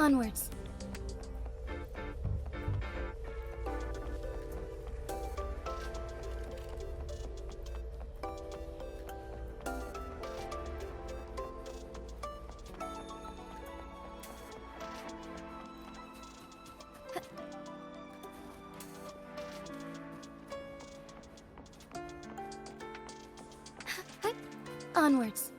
Onwards. Onwards.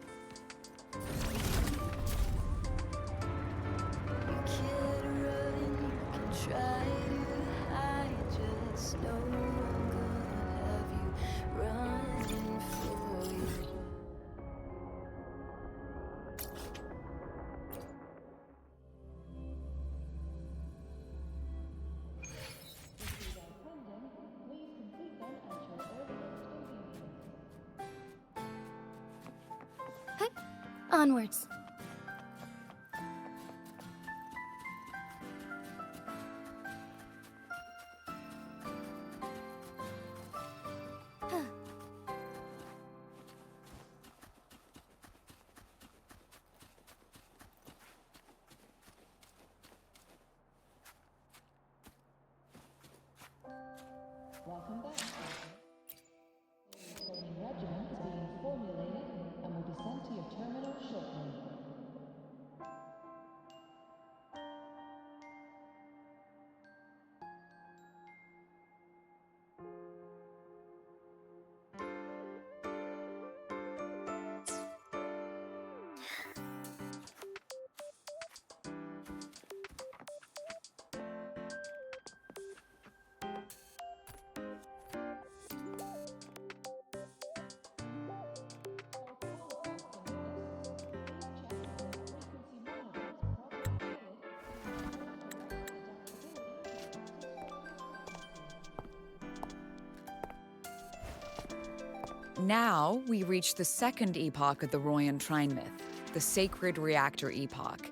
Onwards. Welcome back. The training regimen is being formulated and will be sent to your terminal shortly. Now we reach the second epoch of the Royan Trine myth, the Sacred Reactor Epoch.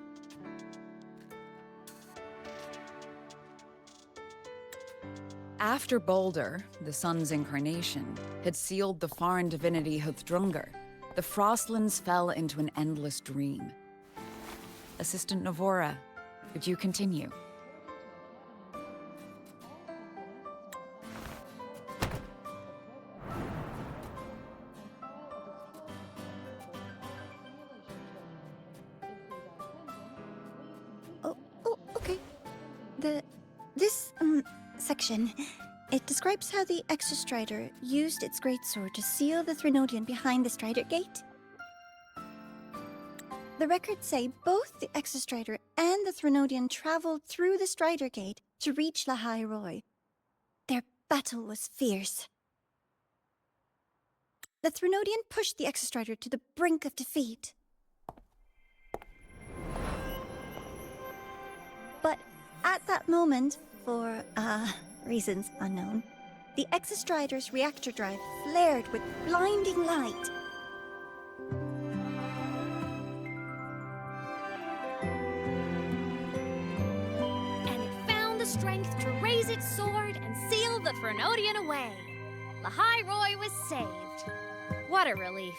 After Balder, the sun's incarnation, had sealed the foreign divinity Huthdrungr, the Frostlands fell into an endless dream. Assistant Navora, would you continue? Okay. This section, it describes how the Exostrider used its greatsword to seal the Threnodian behind the Strider Gate. The records say both the Exostrider and the Threnodian traveled through the Strider Gate to reach Lahai Roy. Their battle was fierce. The Threnodian pushed the Exostrider to the brink of defeat. But at that moment, for, reasons unknown, the Exostrider's reactor drive flared with blinding light. And it found the strength to raise its sword and seal the Threnodian away. Lahai Roy was saved. What a relief.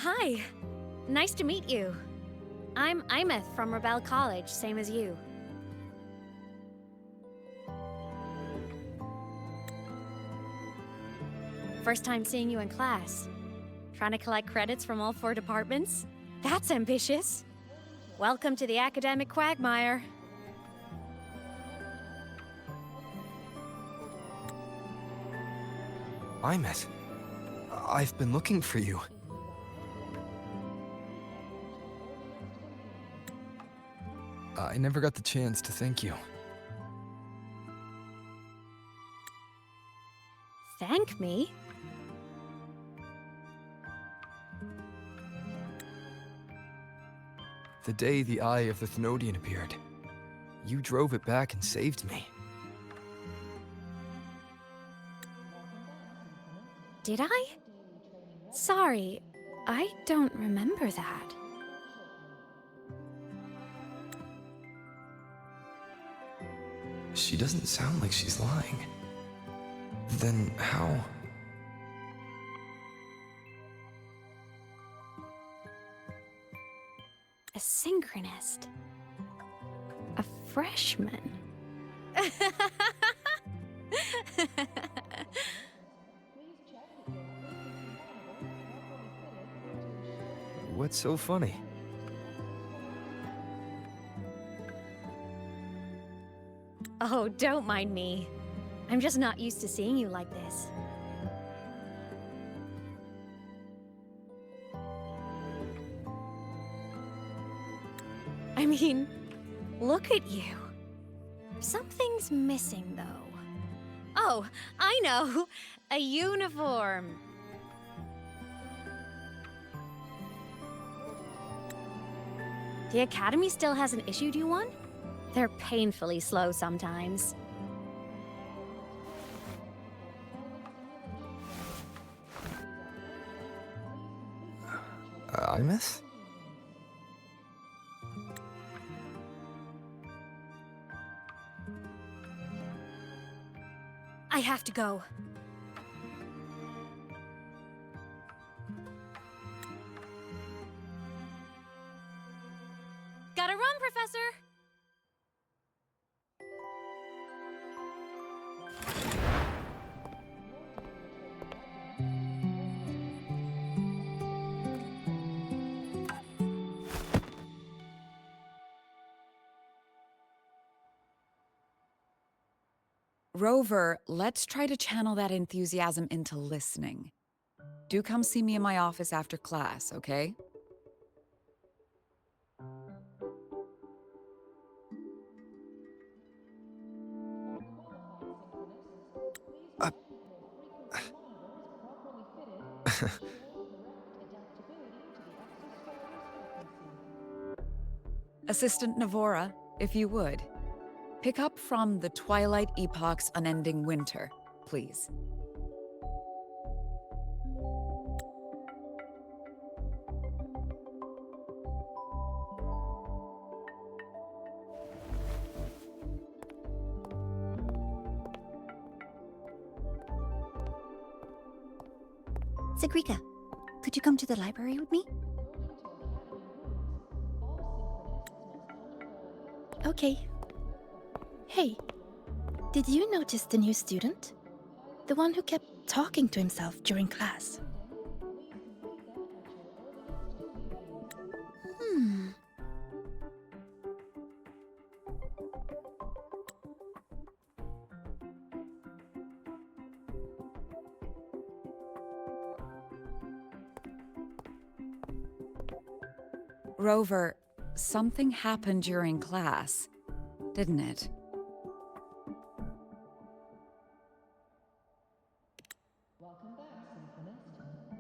Hi. Nice to meet you. I'm Imeth from Rebel College, same as you. First time seeing you in class. Trying to collect credits from all 4 departments? That's ambitious. Welcome to the academic quagmire. Imeth, I've been looking for you. I never got the chance to thank you. Thank me? The day the Eye of the Thenodian appeared, you drove it back and saved me. Did I? Sorry, I don't remember that. She doesn't sound like she's lying. Then how? A synchronist. A freshman. What's so funny? Oh, don't mind me. I'm just not used to seeing you like this. I mean, look at you. Something's missing, though. Oh, I know! A uniform! The Academy still hasn't issued you one? They're painfully slow sometimes. I miss? I have to go. Gotta run, Professor! Rover, let's try to channel that enthusiasm into listening. Do come see me in my office after class, okay? Assistant Navora, if you would. Pick up from the Twilight Epoch's Unending Winter, please. Sigrika, could you come to the library with me? Okay. Hey, did you notice the new student? The one who kept talking to himself during class. Rover, something happened during class, didn't it? Welcome back, Symphonist.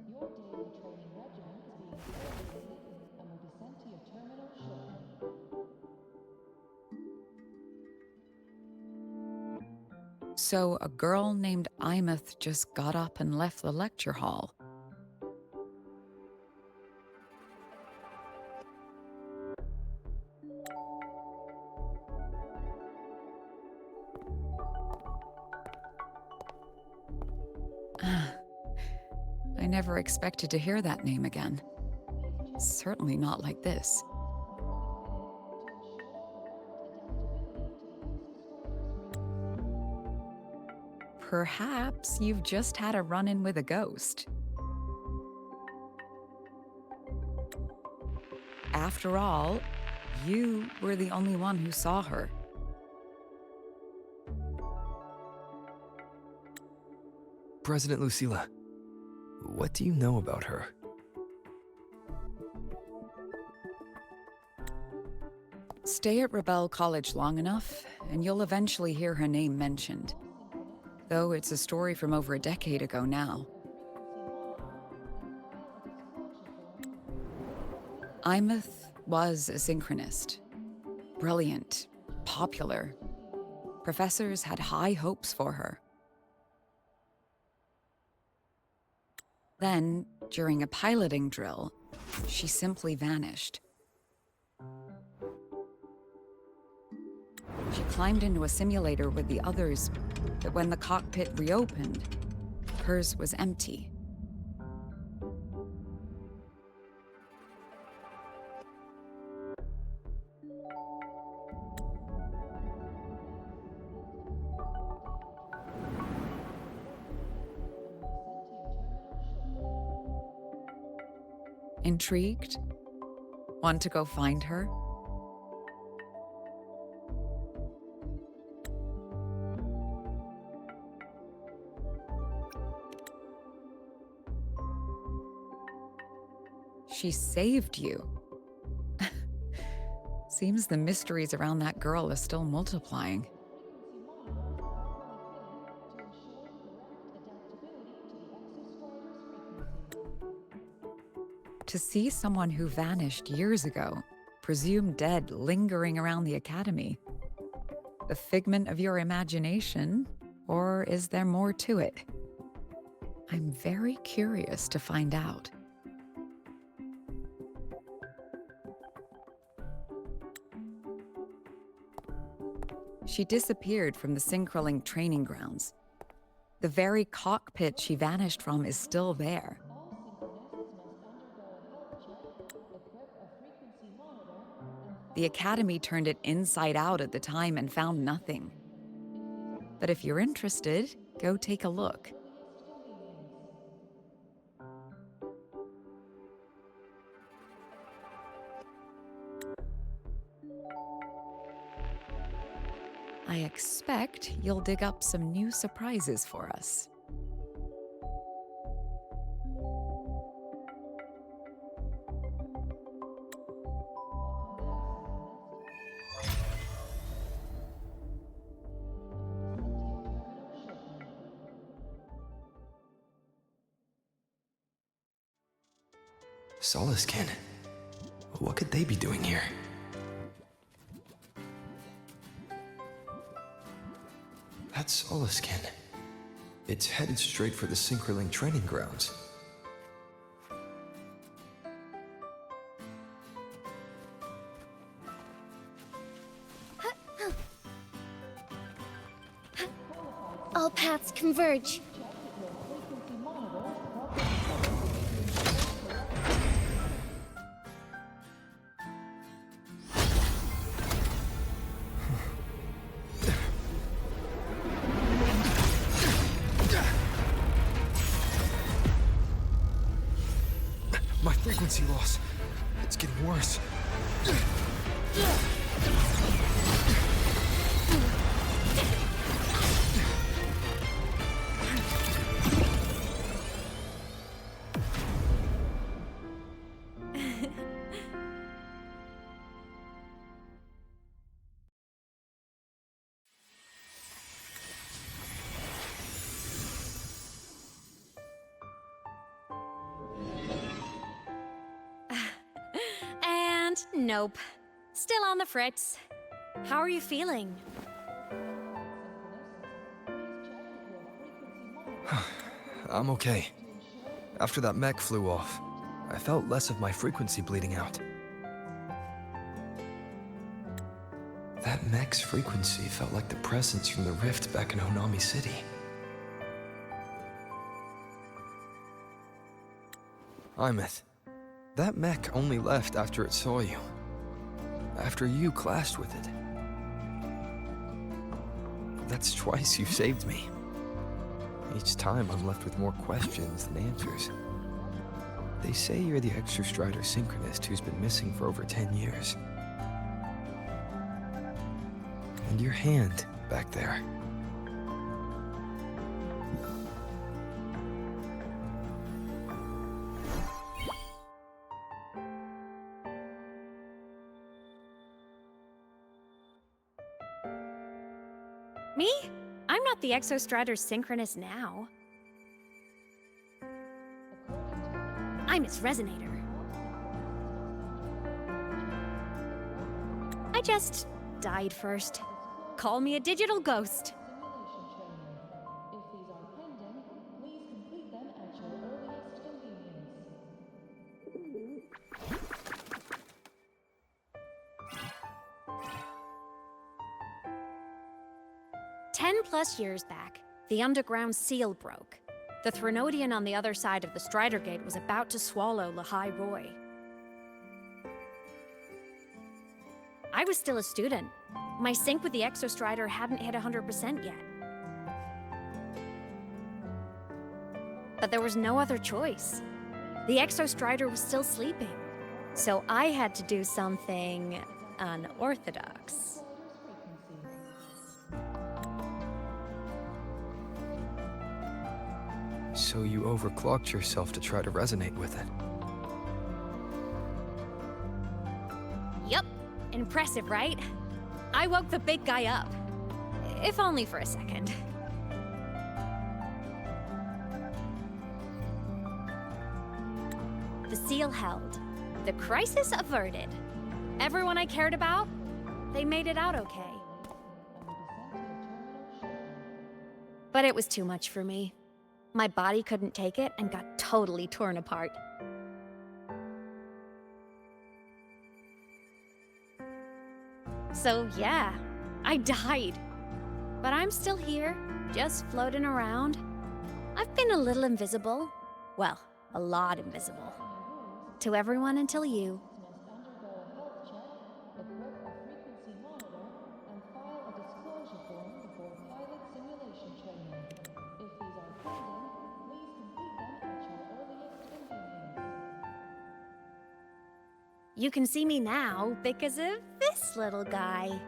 Your daily training regimen is being coordinated and will be sent to your terminal shortly. So a girl named Imeth just got up and left the lecture hall. I never expected to hear that name again. Certainly not like this. Perhaps you've just had a run-in with a ghost. After all, you were the only one who saw her. President Lucilla, what do you know about her? Stay at Rebel College long enough, and you'll eventually hear her name mentioned. Though it's a story from over a decade ago now. Imeth was a synchronist. Brilliant, popular. Professors had high hopes for her. Then, during a piloting drill, she simply vanished. She climbed into a simulator with the others, but when the cockpit reopened, hers was empty. Intrigued? Want to go find her? She saved you. Seems the mysteries around that girl are still multiplying. To see someone who vanished years ago, presumed dead, lingering around the academy. A figment of your imagination, or is there more to it? I'm very curious to find out. She disappeared from the Synchroling training grounds. The very cockpit she vanished from is still there. The Academy turned it inside out at the time and found nothing. But if you're interested, go take a look. I expect you'll dig up some new surprises for us. Solaskin. What could they be doing here? That's Solaskin. It's headed straight for the Synchroling training grounds. All paths converge. My frequency loss. It's getting worse. And nope. Still on the fritz. How are you feeling? I'm okay. After that mech flew off, I felt less of my frequency bleeding out. That mech's frequency felt like the presence from the rift back in Honami City. Imeth, that mech only left after it saw you. After you clashed with it. That's twice you've saved me. Each time I'm left with more questions than answers. They say you're the Exostrider synchronist who's been missing for over 10 years. And your hand back there. Me? I'm not the Exostrator synchronist now. I'm its resonator. I just died first. Call me a digital ghost. If these are pending, please complete them at your earliest 10+ years back, the underground seal broke. The Threnodian on the other side of the Strider Gate was about to swallow Lahai Roy. I was still a student. My sync with the Exostrider hadn't hit 100% yet. But there was no other choice. The Exostrider was still sleeping. So I had to do something unorthodox. So you overclocked yourself to try to resonate with it. Yup. Impressive, right? I woke the big guy up. If only for a second. The seal held. The crisis averted. Everyone I cared about, they made it out okay. But it was too much for me. My body couldn't take it and got totally torn apart. So yeah, I died. But I'm still here, just floating around. I've been a little invisible. Well, a lot invisible. To everyone until you. You can see me now because of this little guy.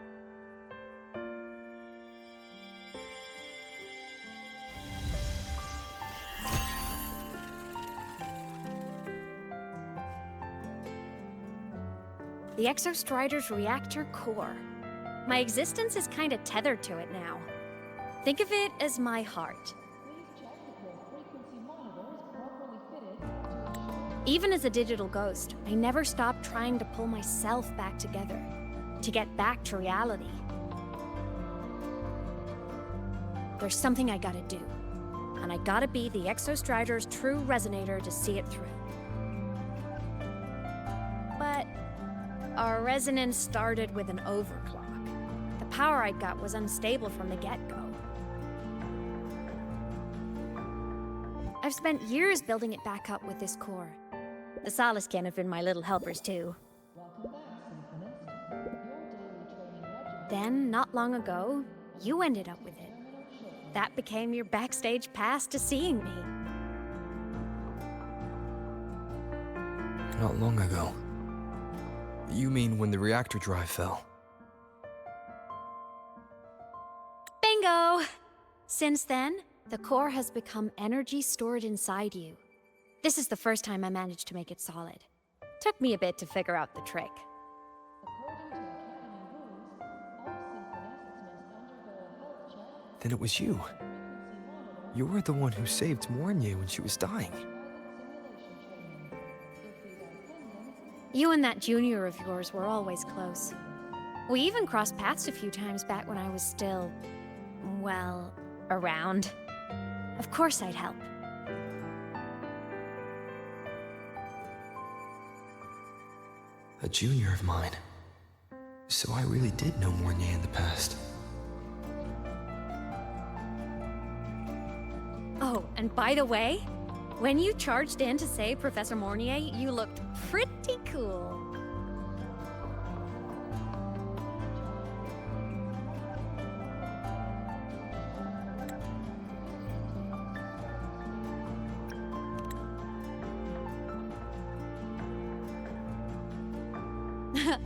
The Exostrider's reactor core. My existence is kinda tethered to it now. Think of it as my heart. Even as a digital ghost, I never stopped trying to pull myself back together, to get back to reality. There's something I gotta do, and I gotta be the Exostrider's true resonator to see it through. But our resonance started with an overclock. The power I got was unstable from the get-go. I've spent years building it back up with this core. The Soliscan have been my little helpers too. Then, not long ago, you ended up with it. That became your backstage pass to seeing me. Not long ago. You mean when the reactor drive fell? Bingo! Since then, the core has become energy stored inside you. This is the first time I managed to make it solid. Took me a bit to figure out the trick. Then it was you. You were the one who saved Mornye when she was dying. You and that junior of yours were always close. We even crossed paths a few times back when I was still, well, around. Of course I'd help. A junior of mine. So I really did know Mornye in the past. Oh, and by the way, when you charged in to save Professor Mornye, you looked pretty cool.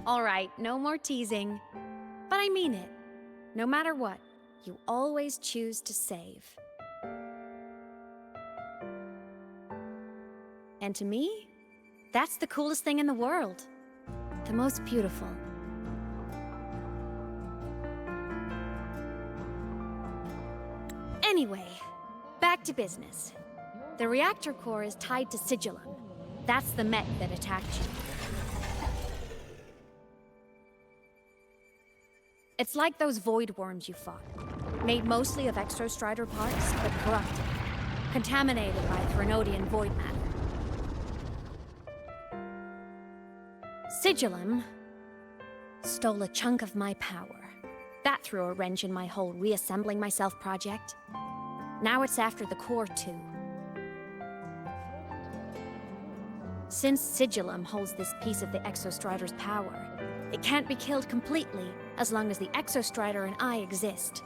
All right, no more teasing. But I mean it. No matter what, you always choose to save. And to me, that's the coolest thing in the world. The most beautiful. Anyway, back to business. The reactor core is tied to Sigillum. That's the mech that attacked you. It's like those void worms you fought. Made mostly of Exostrider parts, but corrupted. Contaminated by Threnodian void matter. Sigillum stole a chunk of my power. That threw a wrench in my whole reassembling myself project. Now it's after the core, too. Since Sigillum holds this piece of the Exostrider's power, it can't be killed completely as long as the Exostrider and I exist.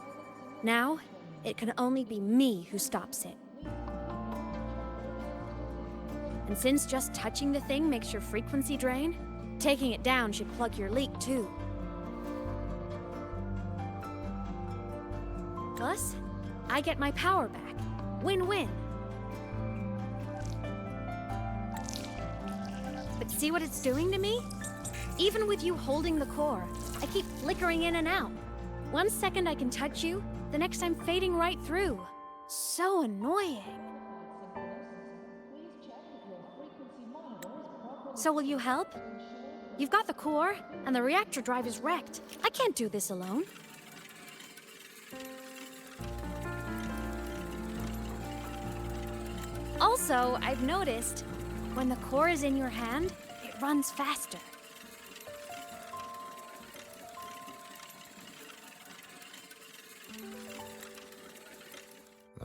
Now, it can only be me who stops it. And since just touching the thing makes your frequency drain, taking it down should plug your leak too. Plus, I get my power back. Win-win. But see what it's doing to me? Even with you holding the core, I keep flickering in and out. 1 second I can touch you, the next I'm fading right through. So annoying. So will you help? You've got the core, and the reactor drive is wrecked. I can't do this alone. Also, I've noticed, when the core is in your hand, it runs faster.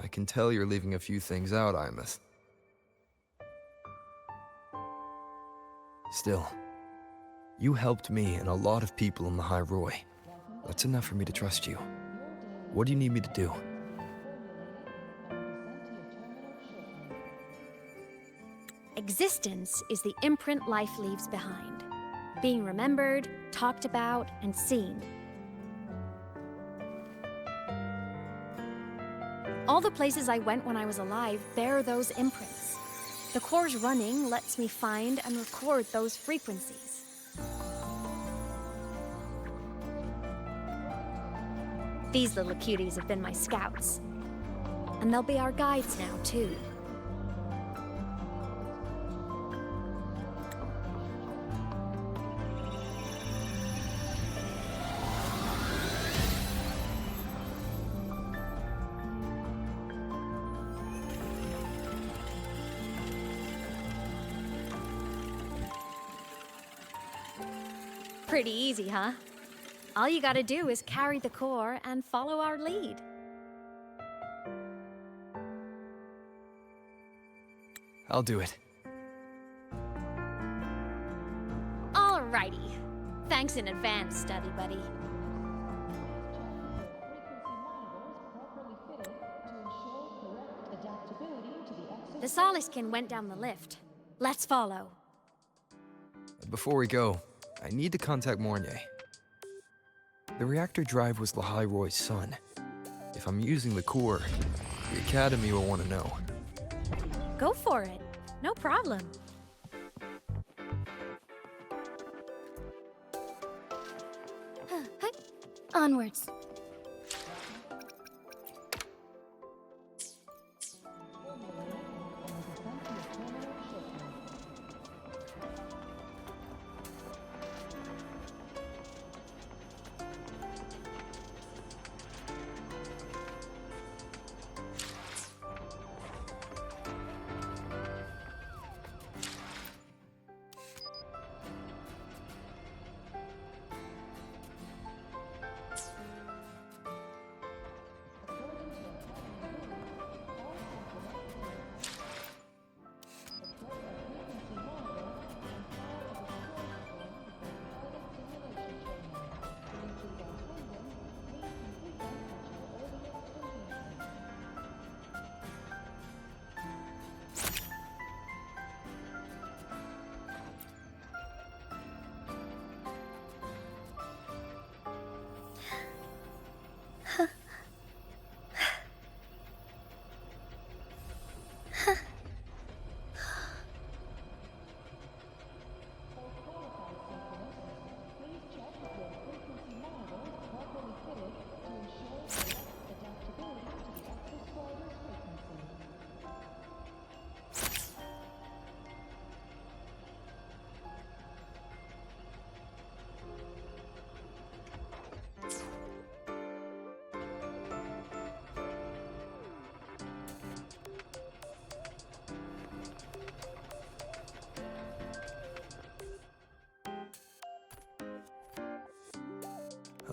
I can tell you're leaving a few things out, Imus. Still, you helped me and a lot of people in the High Roy. That's enough for me to trust you. What do you need me to do? Existence is the imprint life leaves behind. Being remembered, talked about, and seen. All the places I went when I was alive bear those imprints. The core's running lets me find and record those frequencies. These little cuties have been my scouts. And they'll be our guides now, too. Pretty easy, huh? All you gotta do is carry the core and follow our lead. I'll do it. Alrighty. Thanks in advance, study buddy. The Soliskin went down the lift. Let's follow. Before we go, I need to contact Mornay. The reactor drive was Lahai-Roy's son. If I'm using the core, the Academy will want to know. Go for it. No problem. Onwards.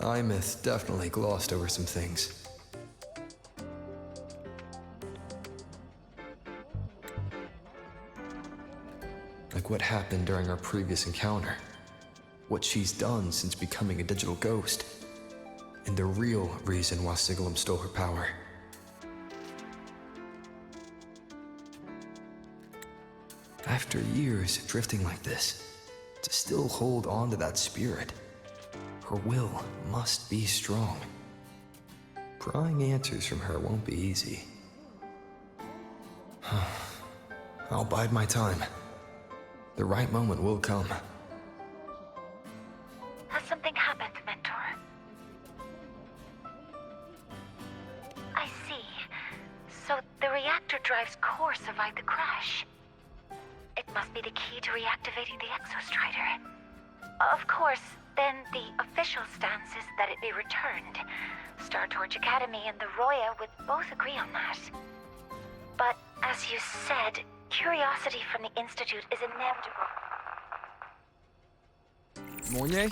Imeth definitely glossed over some things. Like what happened during our previous encounter. What she's done since becoming a digital ghost. And the real reason why Sigalum stole her power. After years drifting like this, to still hold on to that spirit, her will must be strong. Prying answers from her won't be easy. I'll bide my time. The right moment will come. Has something happened, Mentor? I see. So the reactor drive's core survived the crash. It must be the key to reactivating the Exostrider. Of course, then the official stance is that it be returned. Star Torch Academy and the Roya would both agree on that. But as you said, curiosity from the Institute is inevitable. Mornier?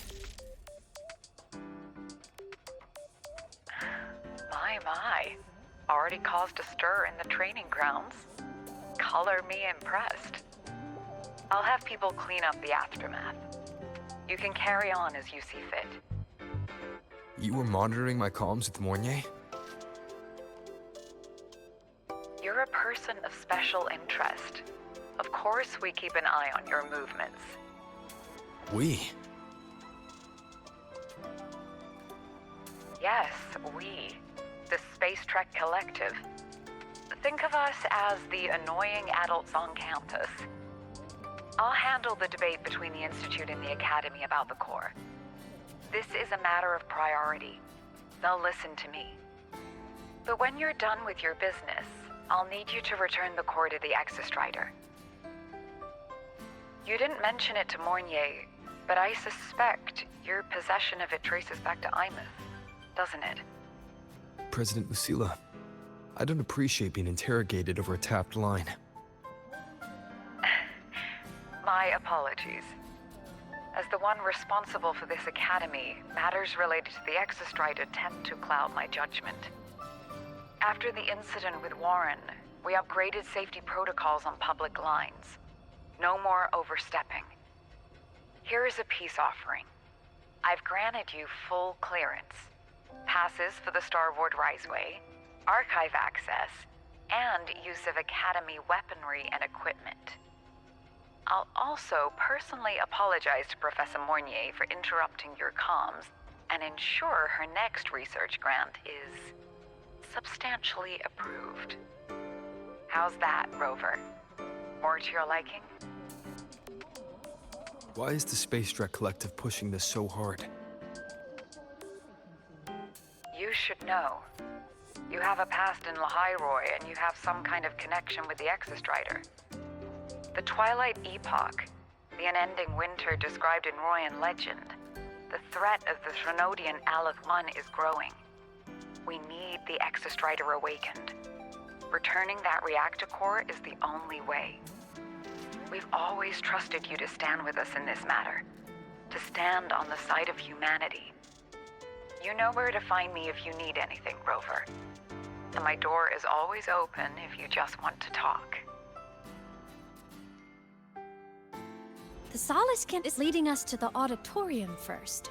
My. Already caused a stir in the training grounds. Color me impressed. I'll have people clean up the aftermath. You can carry on as you see fit. You were monitoring my comms with Mornier? You're a person of special interest. Of course we keep an eye on your movements. We? Yes, we. The Space Trek Collective. Think of us as the annoying adults on campus. I'll handle the debate between the Institute and the Academy about the core. This is a matter of priority. They'll listen to me. But when you're done with your business, I'll need you to return the core to the Exostrider. You didn't mention it to Mornier, but I suspect your possession of it traces back to Imeth, doesn't it? President Lucilla, I don't appreciate being interrogated over a tapped line. My apologies. As the one responsible for this academy, matters related to the Exostrider tend to cloud my judgment. After the incident with Warren, we upgraded safety protocols on public lines. No more overstepping. Here is a peace offering. I've granted you full clearance. Passes for the Starboard Riseway, archive access, and use of Academy weaponry and equipment. I'll also personally apologize to Professor Mornier for interrupting your comms and ensure her next research grant is substantially approved. How's that, Rover? More to your liking? Why is the Space Trek Collective pushing this so hard? You should know. You have a past in Lahairoi, and you have some kind of connection with the Exostrider. The Twilight Epoch, the unending winter described in Royan legend, the threat of the Threnodian Aleth 1 is growing. We need the Exostrider awakened. Returning that reactor core is the only way. We've always trusted you to stand with us in this matter, to stand on the side of humanity. You know where to find me if you need anything, Rover. And my door is always open if you just want to talk. The Solace Kent is leading us to the auditorium first.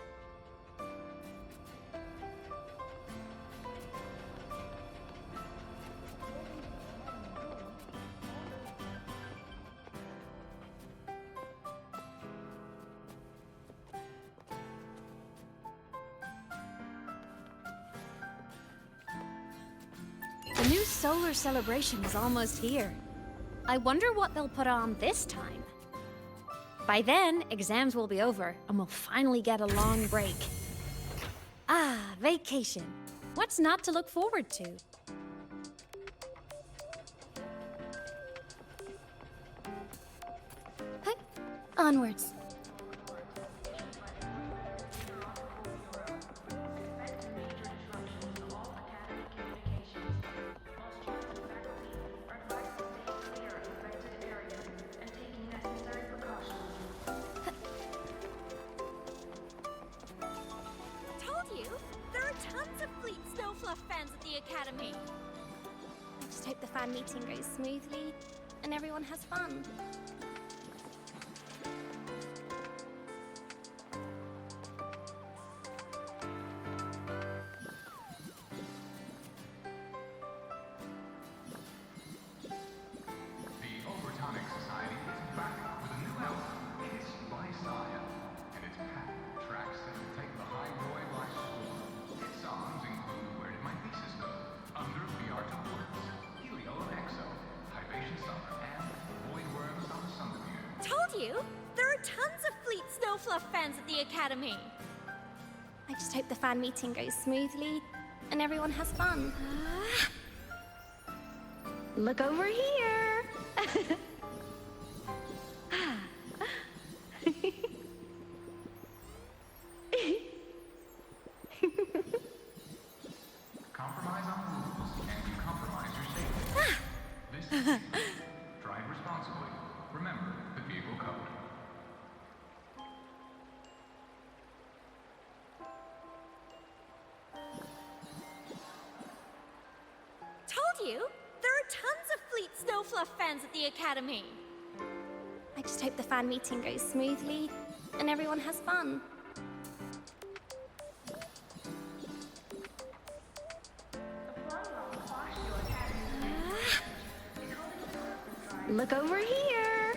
The new solar celebration is almost here. I wonder what they'll put on this time. By then, exams will be over, and we'll finally get a long break. Ah, vacation. What's not to look forward to? Hey, onwards. Told you. fans at the Academy. I just hope the fan meeting goes smoothly and everyone has fun. The Overtonic Society is back with a new album, Kissed by Saya, and it's packed with tracks that will take the high boy by storm. Its songs include Where Did My Thesis Go?, Under the Art of Words, Helio and Exo, Hibation Summer, and Void Worms on Summerview. Told you! There are tons of Fleet Snowfluff fans at the Academy. I just hope the fan meeting goes smoothly and everyone has fun. Look over here! Compromise on the rules, and you compromise your safety. This is safe. Drive responsibly. Remember the vehicle code. Told you! There are tons of Fleet Snowfluff fans at the Academy. I just hope the fan meeting goes smoothly and everyone has fun. Look over here!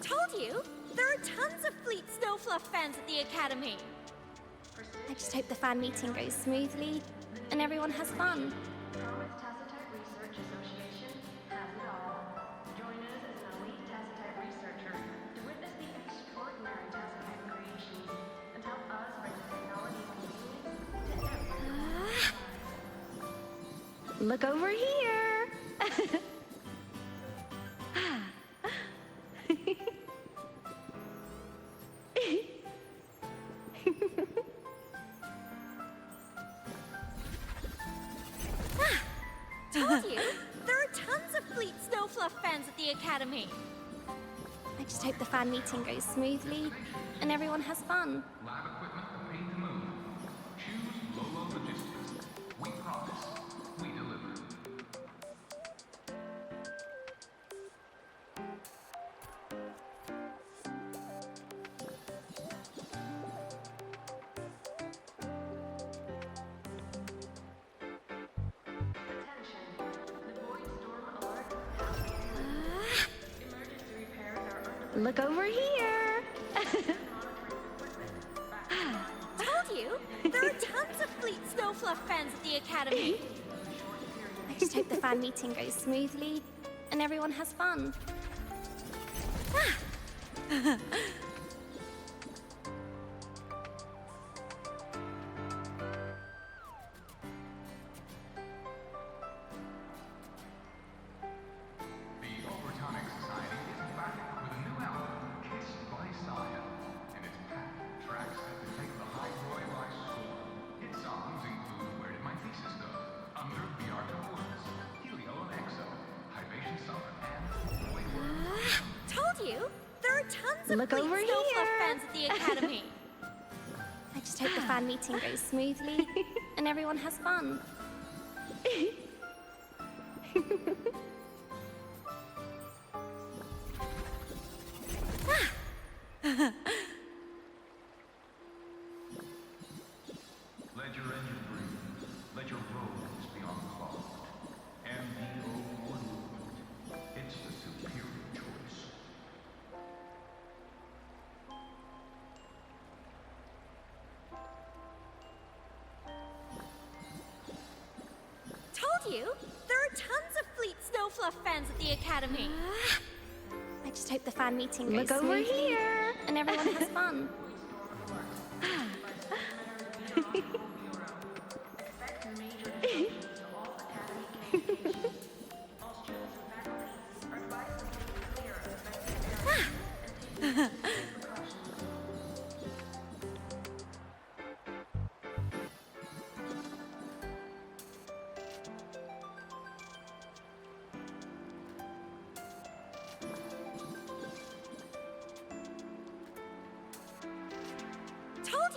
Told you! There are tons of Fleet Snowfluff fans at the Academy. I just hope the fan meeting goes smoothly and everyone has fun. Promise Tacitite Research Association has it all. Join us as an elite Tacitite researcher to witness the extraordinary Tacitite creations and help us bring the technologies and feelings to everyone. Look over here! Told you! There are tons of Fleet Snowfluff fans at the Academy. I just hope the fan meeting goes smoothly and everyone has fun. Lab equipment paid to move. Choose Lolo Logistics. We promise. We deliver. Attention. The Void Storm Alert has been released. Emergency repairs are underway. Look over here! Told you! There are tons of Fleet Snowfluff fans at the Academy. I just hope the fan meeting goes smoothly and everyone has fun. The Overtonic Society is back with a new album, Kissed by Saya, and it's packed with tracks that can take the high boy by storm. Its songs include Where Did My Thesis Go?, Under the Art of Words, Helio and Exo, Hibation Summer, and Void Worms. Told you! There are tons of Look Fleet over Snowfluff here. fans at the Academy. I just hope the fan meeting goes smoothly and everyone has fun. Let your engine breathe. Let your roads be unclogged. MDO movement. It's the superior choice. Told you! There are tons of Fleet Snowfluff fans at the Academy. I just hope the fan meeting goes Look over smoothly here. and everyone has fun. Expect major disruptions to all Academy communications. All students and faculty are advised to stay clear of affected areas and take necessary precautions.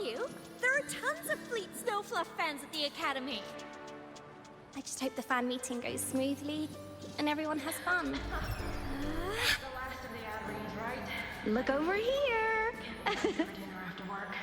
you, there are tons of Fleet Snowfluff fans at the Academy. I just hope the fan meeting goes smoothly and everyone has fun. The last of the ad reads, right? Look over here. For dinner after work.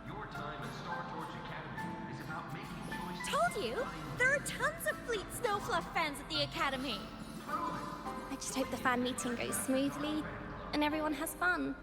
Your time at Star Torch Academy is about making choices. Told you, there are tons of Fleet Snowfluff fans at the Academy. I just hope the fan meeting goes smoothly and everyone has fun.